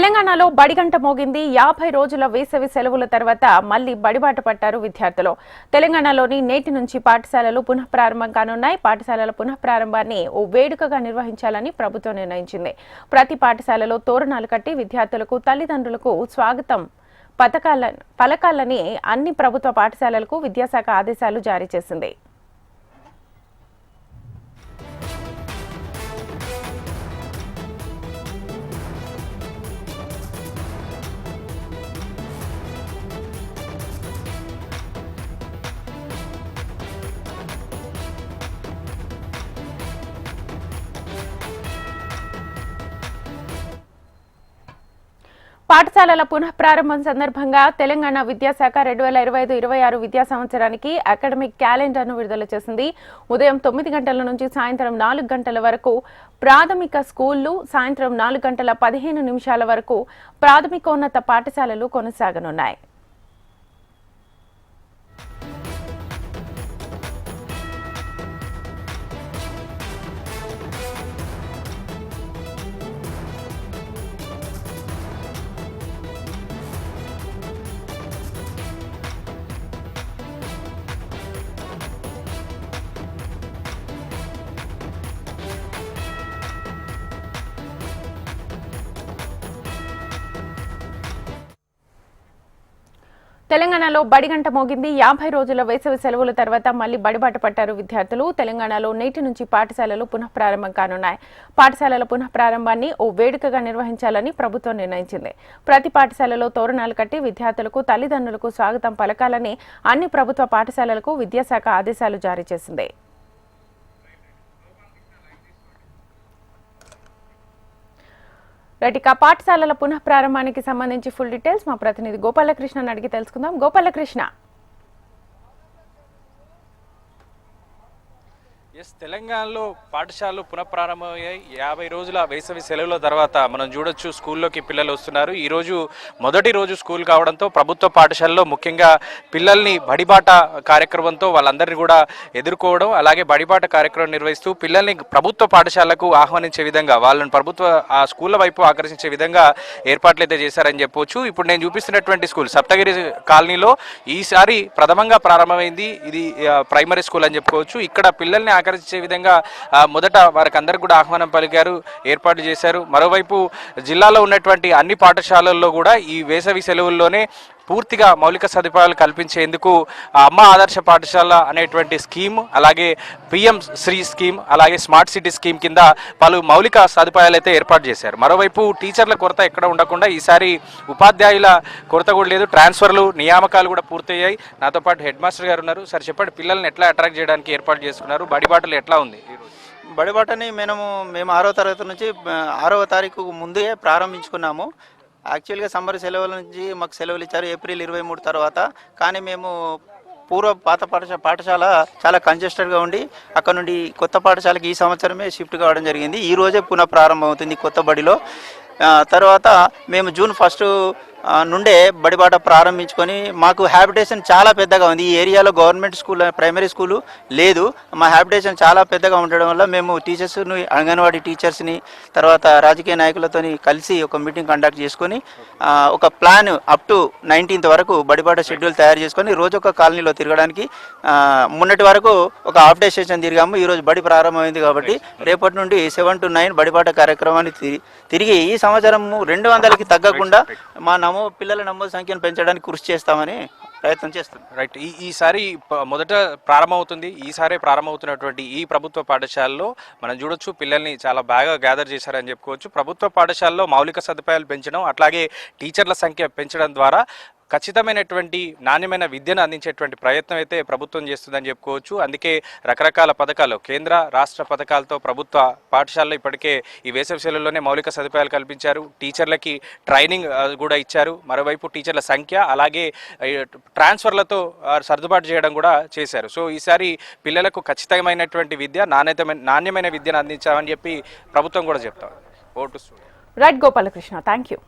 తెలంగాణలో బడిగంట మోగింది. 50 రోజుల వేసవి సెలవుల తర్వాత మళ్లీ బడిబాట పట్టారు విద్యార్థులు. తెలంగాణలోని నేటి నుంచి పాఠశాలలు పునఃప్రారంభం కానున్నాయి. పాఠశాలల పునఃప్రారంభాన్ని ఓ వేడుకగా నిర్వహించాలని ప్రభుత్వం నిర్ణయించింది. ప్రతి పాఠశాలలో తోరణాలు కట్టి విద్యార్థులకు, తల్లిదండ్రులకు స్వాగతం పలకాలని అన్ని ప్రభుత్వ పాఠశాలలకు విద్యాశాఖ ఆదేశాలు జారీ చేసింది. పాఠశాలల పునఃప్రారంభం సందర్భంగా తెలంగాణ విద్యాశాఖ 2025-26 విద్యా సంవత్సరానికి అకాడమిక్ క్యాలెండర్ను విడుదల చేసింది. ఉదయం 9 గంటల నుంచి సాయంత్రం 4 గంటల వరకు ప్రాథమిక స్కూళ్లు, సాయంత్రం 4 గంటల 15 నిమిషాల వరకు ప్రాథమికోన్నత పాఠశాలలు కొనసాగనున్నాయి. తెలంగాణలో బడిగంట మోగింది. 50 రోజుల వేసవి సెలవుల తర్వాత మళ్లీ బడిబాట పట్టారు విద్యార్థులు. తెలంగాణలో నేటి నుంచి పాఠశాలలు పునఃప్రారంభం కానున్నాయి. పాఠశాలల పునఃప్రారంభాన్ని ఓ వేడుకగా నిర్వహించాలని ప్రభుత్వం నిర్ణయించింది. ప్రతి పాఠశాలలో తోరణాలు కట్టి విద్యార్థులకు, తల్లిదండ్రులకు స్వాగతం పలకాలని అన్ని ప్రభుత్వ పాఠశాలలకు విద్యాశాఖ ఆదేశాలు జారీ చేసింది. ఇక పాఠశాలల పునఃప్రారంభానికి సంబంధించి ఫుల్ డీటెయిల్స్ మా ప్రతినిధి గోపాలకృష్ణ అడిగి తెలుసుకుందాం. గోపాలకృష్ణ, తెలంగాణలో పాఠశాలలు పునఃప్రారంభమయ్యాయి. 50 రోజుల వేసవి సెలవుల తర్వాత మనం చూడొచ్చు స్కూల్లోకి పిల్లలు వస్తున్నారు. ఈరోజు మొదటి రోజు స్కూల్ కావడంతో ప్రభుత్వ పాఠశాలలో ముఖ్యంగా పిల్లల్ని బడిబాట కార్యక్రమంతో వాళ్ళందరినీ కూడా ఎదుర్కోవడం, అలాగే బడిబాట కార్యక్రమం నిర్వహిస్తూ పిల్లల్ని ప్రభుత్వ పాఠశాలకు ఆహ్వానించే విధంగా, వాళ్ళని ప్రభుత్వ ఆ స్కూళ్ళ వైపు ఆకర్షించే విధంగా ఏర్పాట్లు అయితే చేశారని చెప్పవచ్చు. ఇప్పుడు నేను చూపిస్తున్నటువంటి స్కూల్ సప్తగిరి కాలనీలో ఈసారి ప్రథమంగా ప్రారంభమైంది. ఇది ప్రైమరీ స్కూల్ అని చెప్పుకోవచ్చు. ఇక్కడ పిల్లల్ని ఆకర్షించే విధంగా మొదట వారికి అందరికి కూడా ఆహ్వానం పలికారు, ఏర్పాటు చేశారు. మరోవైపు జిల్లాలో ఉన్నటువంటి అన్ని పాఠశాలల్లో కూడా ఈ వేసవి సెలవుల్లోనే పూర్తిగా మౌలిక సదుపాయాలు కల్పించేందుకు అమ్మ ఆదర్శ పాఠశాల అనేటువంటి స్కీమ్, అలాగే పిఎం శ్రీ స్కీమ్, అలాగే స్మార్ట్ సిటీ స్కీమ్ కింద పలు మౌలిక సదుపాయాలు అయితే ఏర్పాటు చేశారు. మరోవైపు టీచర్ల కొరత ఎక్కడ ఉండకుండా ఈసారి ఉపాధ్యాయుల కొరత కూడా లేదు. ట్రాన్స్ఫర్లు, నియామకాలు కూడా పూర్తయ్యాయి. నాతో పాటు హెడ్ మాస్టర్ గారు ఉన్నారు. సార్ చెప్పండి, పిల్లల్ని ఎట్లా అట్రాక్ట్ చేయడానికి ఏర్పాటు చేసుకున్నారు? బడిబాటలు ఎట్లా ఉంది? బడిబాటని మేము 6వ తరగతి నుంచి 6వ తారీఖు ముందే ప్రారంభించుకున్నాము. యాక్చువల్గా సమ్మర్ సెలవుల నుంచి మాకు సెలవులు ఇచ్చారు ఏప్రిల్ 23 తర్వాత. కానీ మేము పాత పాఠశాల చాలా కంజెస్టెడ్గా ఉండి అక్కడ నుండి కొత్త పాఠశాలకి ఈ సంవత్సరమే షిఫ్ట్ కావడం జరిగింది. ఈ రోజే పునః ప్రారంభం అవుతుంది కొత్త బడిలో. తర్వాత మేము జూన్ 1 నుండే బడిబాట ప్రారంభించుకొని మాకు హ్యాబిటేషన్ చాలా పెద్దగా ఉంది. ఈ ఏరియాలో గవర్నమెంట్ స్కూల్, ప్రైమరీ స్కూలు లేదు. మా హ్యాబిటేషన్ చాలా పెద్దగా ఉండడం వల్ల మేము టీచర్స్ని, అంగన్వాడీ టీచర్స్ని, తర్వాత రాజకీయ నాయకులతో కలిసి ఒక మీటింగ్ కండక్ట్ చేసుకొని ఒక ప్లాన్ అప్ టు 19th వరకు బడిబాట షెడ్యూల్ తయారు చేసుకొని రోజు ఒక కాలనీలో తిరగడానికి మొన్నటి వరకు ఒక హాఫ్ డే సెషన్ తిరిగాము. ఈరోజు బడి ప్రారంభమైంది కాబట్టి రేపటి నుండి 7 to 9 బడిబాట కార్యక్రమాన్ని తిరిగి ఈ సంవత్సరం 200కి తగ్గకుండా మా పిల్లల నమోదు సంఖ్యను పెంచడానికి కృషి చేస్తామని ప్రయత్నం చేస్తాం. రైట్. ఈసారి మొదట ప్రారంభమవుతుంది. ఈసారి ప్రారంభమవుతున్నటువంటి ఈ ప్రభుత్వ పాఠశాలలో మనం చూడొచ్చు పిల్లల్ని చాలా బాగా గ్యాదర్ చేశారని చెప్పుకోవచ్చు. ప్రభుత్వ పాఠశాలలో మౌలిక సదుపాయాలు పెంచడం, అట్లాగే టీచర్ల సంఖ్య పెంచడం ద్వారా ఖచ్చితమైనటువంటి నాణ్యమైన విద్యను అందించేటువంటి ప్రయత్నం అయితే ప్రభుత్వం చేస్తుందని చెప్పుకోవచ్చు. అందుకే రకరకాల పథకాలు, కేంద్ర రాష్ట్ర పథకాలతో ప్రభుత్వ పాఠశాలలో ఇప్పటికే ఈ వేసవి సెలవుల్లోనే మౌలిక సదుపాయాలు కల్పించారు. టీచర్లకి ట్రైనింగ్ కూడా ఇచ్చారు. మరోవైపు టీచర్ల సంఖ్య, అలాగే ట్రాన్స్ఫర్లతో సర్దుబాటు చేయడం కూడా చేశారు. సో ఈసారి పిల్లలకు ఖచ్చితమైనటువంటి విద్య, నాణ్యమైన విద్యను అందించామని చెప్పి ప్రభుత్వం కూడా చెప్తారు. Right Gopalakrishna, thank you.